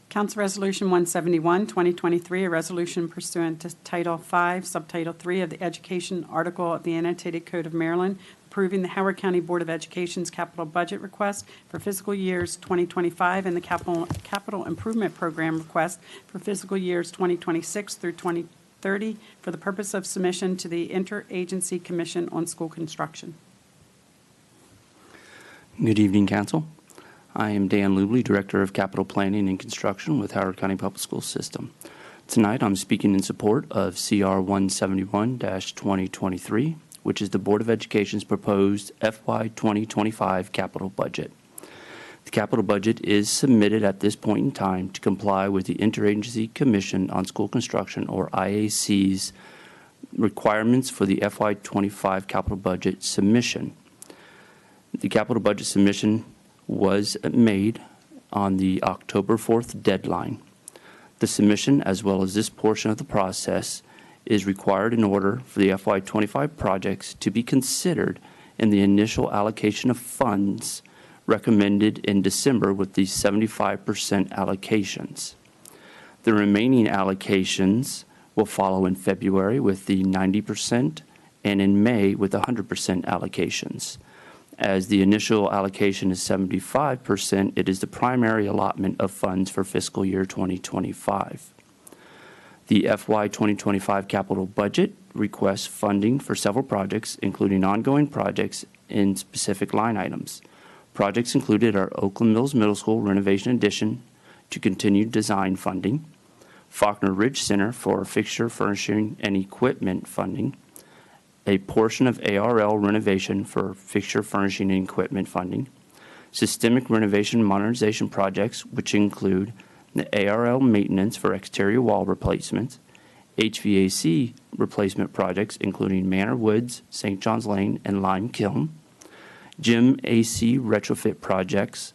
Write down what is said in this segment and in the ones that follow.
Council Resolution 171-2023, a resolution pursuant to Title V, Subtitle 3 of the Education Article of the Annotated Code of Maryland, approving the Howard County Board of Education's capital budget request for fiscal years 2025 and the capital improvement program request for fiscal years 2026 through 2030 for the purpose of submission to the Interagency Commission on School Construction. Good evening, Council. I am Dan Lubley, Director of Capital Planning and Construction with Howard County Public School System. Tonight I'm speaking in support of CR 171-2023, which is the Board of Education's proposed FY 2025 capital budget. The capital budget is submitted at this point in time to comply with the Interagency Commission on School Construction, or IAC's, requirements for the FY 25 capital budget submission. The capital budget submission was made on the October 4th deadline. The submission, as well as this portion of the process, is required in order for the FY 25 projects to be considered in the initial allocation of funds recommended in December with the 75% allocations. The remaining allocations will follow in February with the 90% and in May with 100% allocations. As the initial allocation is 75%, it is the primary allotment of funds for fiscal year 2025. The FY 2025 capital budget requests funding for several projects, including ongoing projects in specific line items. Projects included are Oakland Mills Middle School renovation addition to continued design funding, Faulkner Ridge Center for fixture, furnishing, and equipment funding, a portion of ARL renovation for fixture, furnishing, and equipment funding, systemic renovation modernization projects, which include the ARL maintenance for exterior wall replacements, HVAC replacement projects, including Manor Woods, St. John's Lane, and Lime Kiln, gym AC retrofit projects,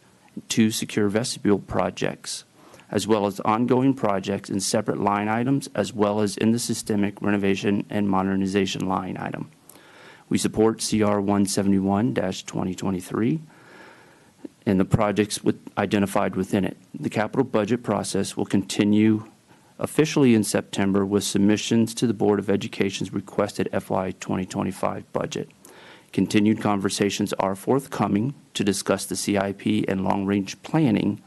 2 secure vestibule projects, as well as ongoing projects in separate line items, as well as in the systemic renovation and modernization line item. We support CR 171-2023 and the projects identified within it. The capital budget process will continue officially in September with submissions to the Board of Education's requested FY 2025 budget. Continued conversations are forthcoming to discuss the CIP and long-range planning,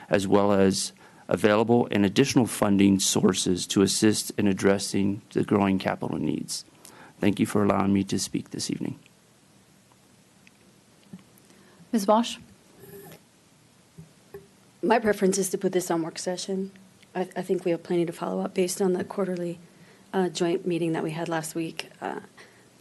as well as available and additional funding sources to assist in addressing the growing capital needs. Thank you for allowing me to speak this evening. Ms. Walsh? My preference is to put this on work session. I think we have plenty to follow up based on the quarterly joint meeting that we had last week.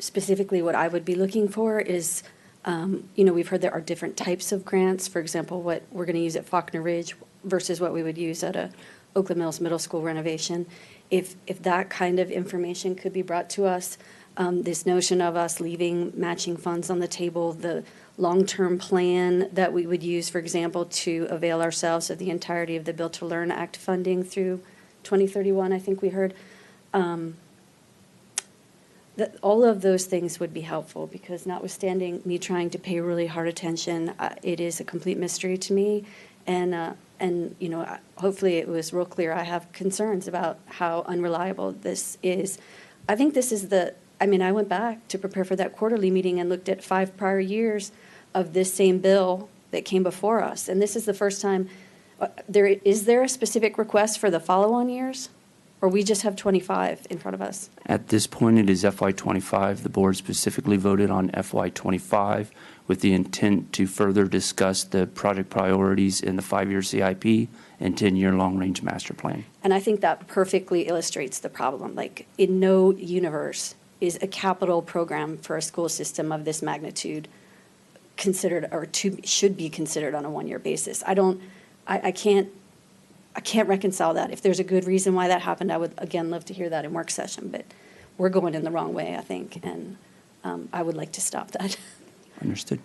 Specifically, what I would be looking for is, we've heard there are different types of grants. For example, what we're going to use at Faulkner Ridge versus what we would use at a Oakland Mills Middle School renovation. If that kind of information could be brought to us, this notion of us leaving matching funds on the table, the long-term plan that we would use, for example, to avail ourselves of the entirety of the Build to Learn Act funding through 2031, I think we heard. That all of those things would be helpful, because notwithstanding me trying to pay really hard attention, it is a complete mystery to me. And hopefully it was real clear. I have concerns about how unreliable this is. I think this is I went back to prepare for that quarterly meeting and looked at 5 prior years of this same bill that came before us. And this is the first time. Is there a specific request for the follow-on years? Or we just have 25 in front of us? At this point, it is FY 25. The board specifically voted on FY 25 with the intent to further discuss the project priorities in the 5-year CIP and 10-year long-range master plan. And I think that perfectly illustrates the problem. Like, in no universe is a capital program for a school system of this magnitude considered, or should be considered on a 1-year basis. I can't reconcile that. If there's a good reason why that happened, I would, again, love to hear that in work session. But we're going in the wrong way, I think, and I would like to stop that. Understood.